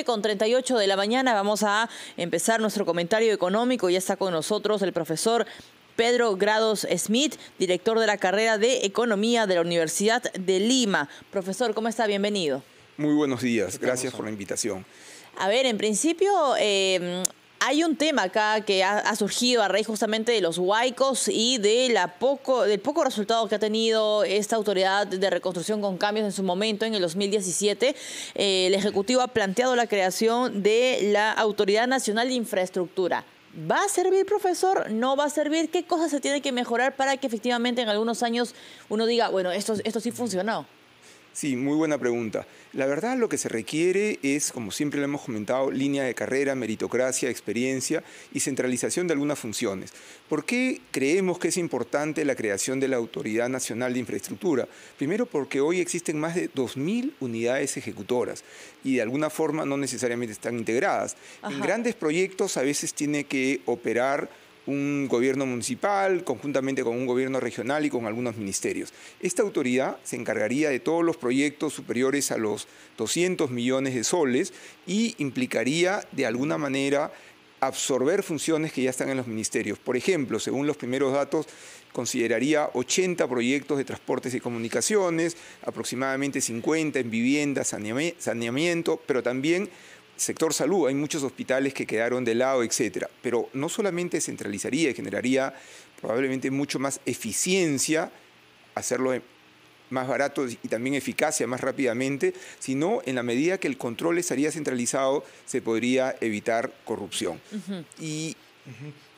7:38 de la mañana. Vamos a empezar nuestro comentario económico. Ya está con nosotros el profesor Pedro Grados Smith, director de la carrera de Economía de la Universidad de Lima. Profesor, ¿cómo está? Bienvenido. Muy buenos días. Gracias por la invitación. A ver, en principio hay un tema acá que ha surgido a raíz justamente de los huaicos y del poco resultado que ha tenido esta autoridad de reconstrucción con cambios en su momento, en el 2017. El Ejecutivo ha planteado la creación de la Autoridad Nacional de Infraestructura. ¿Va a servir, profesor? ¿No va a servir? ¿Qué cosas se tiene que mejorar para que efectivamente en algunos años uno diga, bueno, esto sí funcionó? Sí, muy buena pregunta. La verdad, lo que se requiere es, como siempre lo hemos comentado, línea de carrera, meritocracia, experiencia y centralización de algunas funciones. ¿Por qué creemos que es importante la creación de la Autoridad Nacional de Infraestructura? Primero, porque hoy existen más de 2.000 unidades ejecutoras y de alguna forma no necesariamente están integradas. Ajá. En grandes proyectos a veces tiene que operar un gobierno municipal, conjuntamente con un gobierno regional y con algunos ministerios. Esta autoridad se encargaría de todos los proyectos superiores a los 200 millones de soles y implicaría de alguna manera absorber funciones que ya están en los ministerios. Por ejemplo, según los primeros datos, consideraría 80 proyectos de transportes y comunicaciones, aproximadamente 50 en vivienda, saneamiento, pero también sector salud. Hay muchos hospitales que quedaron de lado, etcétera. Pero no solamente centralizaría, generaría probablemente mucho más eficiencia, hacerlo más barato y también eficacia más rápidamente, sino en la medida que el control estaría centralizado, se podría evitar corrupción.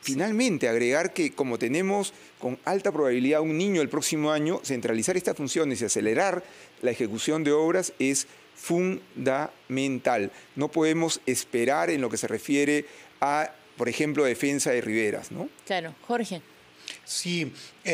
Finalmente, agregar que como tenemos con alta probabilidad un niño el próximo año, centralizar estas funciones y acelerar la ejecución de obras es fundamental. No podemos esperar en lo que se refiere a, por ejemplo, defensa de riberas, ¿no? Claro. Jorge. Sí,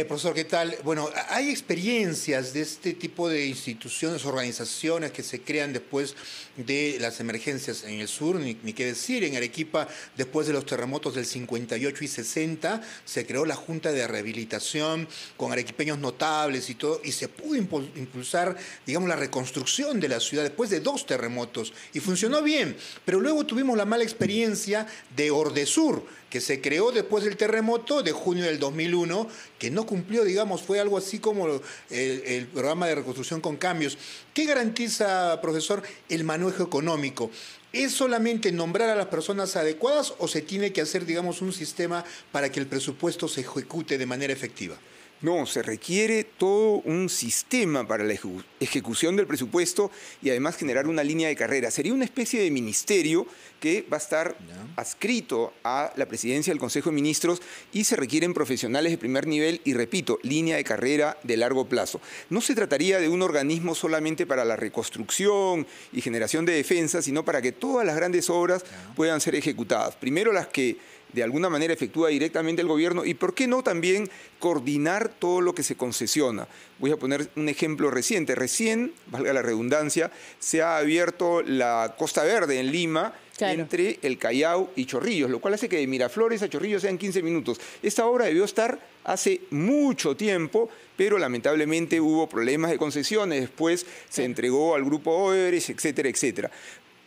profesor, ¿qué tal? Bueno, hay experiencias de este tipo de instituciones, organizaciones que se crean después de las emergencias en el sur, ni qué decir, en Arequipa, después de los terremotos del 58 y 60, se creó la Junta de Rehabilitación con arequipeños notables y todo, y se pudo impulsar, digamos, la reconstrucción de la ciudad después de 2 terremotos, y funcionó bien, pero luego tuvimos la mala experiencia de Ordesur, que se creó después del terremoto de junio del 2001, que no cumplió, digamos, fue algo así como el programa de reconstrucción con cambios. ¿Qué garantiza, profesor, el manejo económico? ¿Es solamente nombrar a las personas adecuadas o se tiene que hacer, digamos, un sistema para que el presupuesto se ejecute de manera efectiva? No, se requiere todo un sistema para la ejecución del presupuesto y además generar una línea de carrera. Sería una especie de ministerio que va a estar adscrito a la presidencia del Consejo de Ministros y se requieren profesionales de primer nivel y, repito, línea de carrera de largo plazo. No se trataría de un organismo solamente para la reconstrucción y generación de defensa, sino para que todas las grandes obras puedan ser ejecutadas. Primero las que de alguna manera efectúa directamente el gobierno y, ¿por qué no también coordinar todo lo que se concesiona? Voy a poner un ejemplo reciente. Recién, valga la redundancia, se ha abierto la Costa Verde en Lima, entre el Callao y Chorrillos, lo cual hace que de Miraflores a Chorrillos sean 15 minutos. Esta obra debió estar hace mucho tiempo, pero lamentablemente hubo problemas de concesiones, después se entregó al grupo Odebrecht, etcétera, etcétera.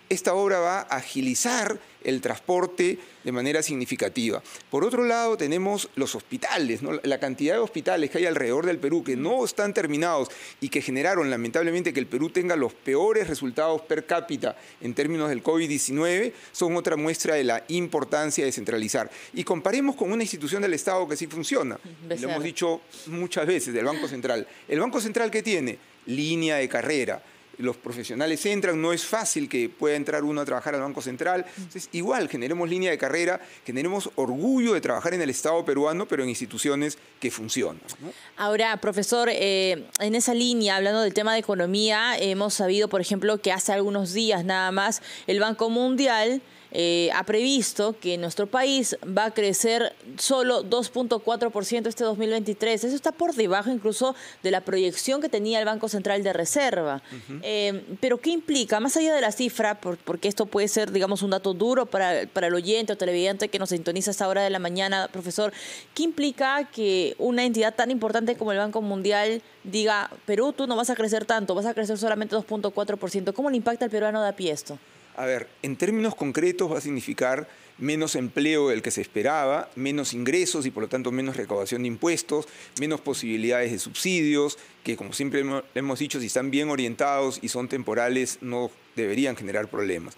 Esta obra va a agilizar el transporte de manera significativa. Por otro lado, tenemos los hospitales, ¿no? La cantidad de hospitales que hay alrededor del Perú que no están terminados y que generaron, lamentablemente, que el Perú tenga los peores resultados per cápita en términos del COVID-19, son otra muestra de la importancia de centralizar. Y comparemos con una institución del Estado que sí funciona. Lo hemos dicho muchas veces, del Banco Central. ¿El Banco Central qué tiene? Línea de carrera. Los profesionales entran, no es fácil que pueda entrar uno a trabajar al Banco Central. Entonces, igual, generemos línea de carrera, generemos orgullo de trabajar en el Estado peruano, pero en instituciones que funcionan, ¿no? Ahora, profesor, en esa línea, hablando del tema de economía, hemos sabido, por ejemplo, que hace algunos días nada más el Banco Mundial ha previsto que nuestro país va a crecer solo 2.4% este 2023. Eso está por debajo incluso de la proyección que tenía el Banco Central de Reserva. Pero ¿qué implica? Más allá de la cifra, porque esto puede ser, digamos, un dato duro para el oyente o televidente que nos sintoniza a esta hora de la mañana, profesor, ¿qué implica que una entidad tan importante como el Banco Mundial diga, Perú, tú no vas a crecer tanto, vas a crecer solamente 2.4%? ¿Cómo le impacta al peruano de a pie esto? A ver, en términos concretos va a significar menos empleo del que se esperaba, menos ingresos y por lo tanto menos recaudación de impuestos, menos posibilidades de subsidios, que como siempre hemos dicho, si están bien orientados y son temporales, no deberían generar problemas.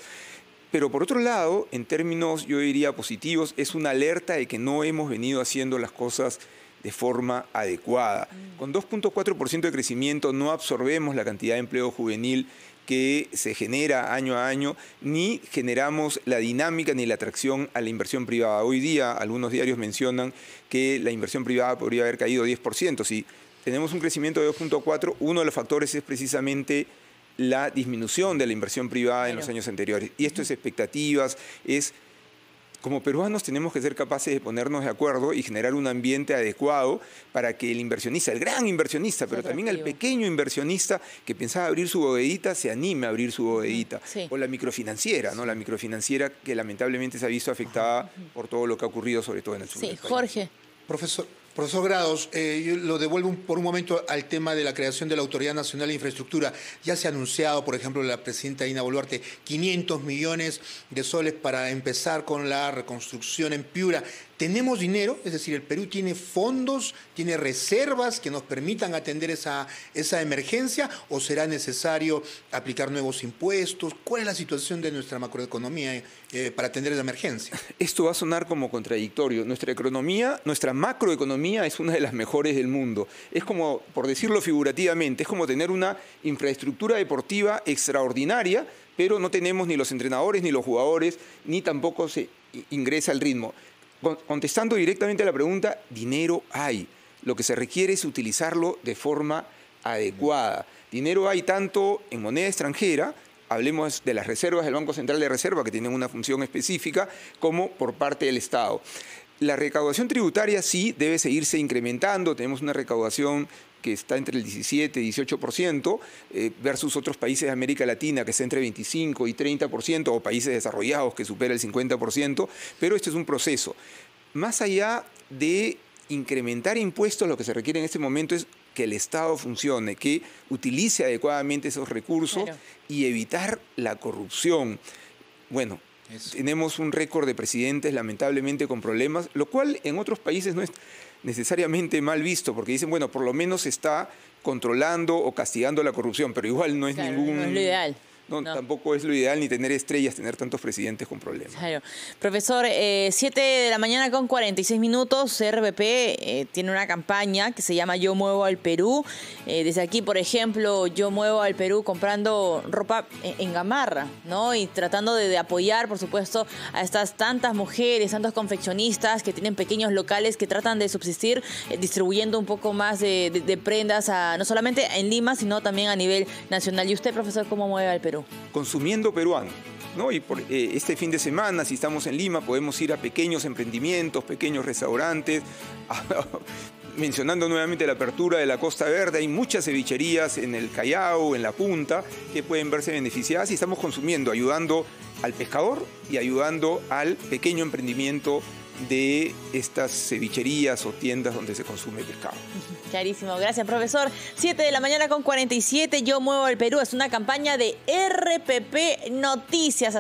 Pero por otro lado, en términos yo diría positivos, es una alerta de que no hemos venido haciendo las cosas de forma adecuada. Con 2.4% de crecimiento no absorbemos la cantidad de empleo juvenil que se genera año a año, ni generamos la dinámica ni la atracción a la inversión privada. Hoy día algunos diarios mencionan que la inversión privada podría haber caído 10%. Si tenemos un crecimiento de 2.4%, uno de los factores es precisamente la disminución de la inversión privada en los años anteriores. Y esto es expectativas, es... Como peruanos tenemos que ser capaces de ponernos de acuerdo y generar un ambiente adecuado para que el inversionista, el gran inversionista, pero también el pequeño inversionista que pensaba abrir su bodeguita, se anime a abrir su bodeguita. Sí. O la microfinanciera, ¿no? La microfinanciera que lamentablemente se ha visto afectada por todo lo que ha ocurrido, sobre todo en el sur del país. Jorge. Profesor Grados, yo lo devuelvo por un momento al tema de la creación de la Autoridad Nacional de Infraestructura. Ya se ha anunciado, por ejemplo, la presidenta Dina Boluarte, 500 millones de soles para empezar con la reconstrucción en Piura. ¿Tenemos dinero? Es decir, ¿el Perú tiene fondos, tiene reservas que nos permitan atender esa emergencia? ¿O será necesario aplicar nuevos impuestos? ¿Cuál es la situación de nuestra macroeconomía para atender esa emergencia? Esto va a sonar como contradictorio. Nuestra economía, nuestra macroeconomía es una de las mejores del mundo. Es como, por decirlo figurativamente, es como tener una infraestructura deportiva extraordinaria, pero no tenemos ni los entrenadores ni los jugadores, ni tampoco se ingresa al ritmo. Contestando directamente a la pregunta, dinero hay. Lo que se requiere es utilizarlo de forma adecuada. Dinero hay tanto en moneda extranjera, hablemos de las reservas del Banco Central de Reserva, que tienen una función específica, como por parte del Estado. La recaudación tributaria sí debe seguirse incrementando. Tenemos una recaudación que está entre el 17 y 18%, versus otros países de América Latina que está entre 25 y 30%, o países desarrollados que supera el 50%, pero este es un proceso. Más allá de incrementar impuestos, lo que se requiere en este momento es que el Estado funcione, que utilice adecuadamente esos recursos y evitar la corrupción. Bueno, tenemos un récord de presidentes lamentablemente con problemas, lo cual en otros países no es necesariamente mal visto, porque dicen, bueno, por lo menos se está controlando o castigando la corrupción, pero igual no es ningún... No es lo ideal. No, tampoco es lo ideal ni tener estrellas, tener tantos presidentes con problemas. Claro. Profesor, 7 de la mañana con 46 minutos, RBP tiene una campaña que se llama Yo Muevo al Perú. Desde aquí, por ejemplo, yo muevo al Perú comprando ropa en Gamarra, ¿no? Y tratando de apoyar, por supuesto, a estas tantas mujeres, tantos confeccionistas que tienen pequeños locales que tratan de subsistir distribuyendo un poco más de prendas, no solamente en Lima, sino también a nivel nacional. ¿Y usted, profesor, cómo mueve al Perú? Consumiendo peruano, ¿no? Y por este fin de semana, si estamos en Lima, podemos ir a pequeños emprendimientos, pequeños restaurantes, mencionando nuevamente la apertura de la Costa Verde. Hay muchas cevicherías en el Callao, en la Punta, que pueden verse beneficiadas y estamos consumiendo, ayudando al pescador y ayudando al pequeño emprendimiento de estas cevicherías o tiendas donde se consume pescado. Clarísimo, gracias, profesor. 7 de la mañana con 47, Yo Muevo al Perú. Es una campaña de RPP Noticias.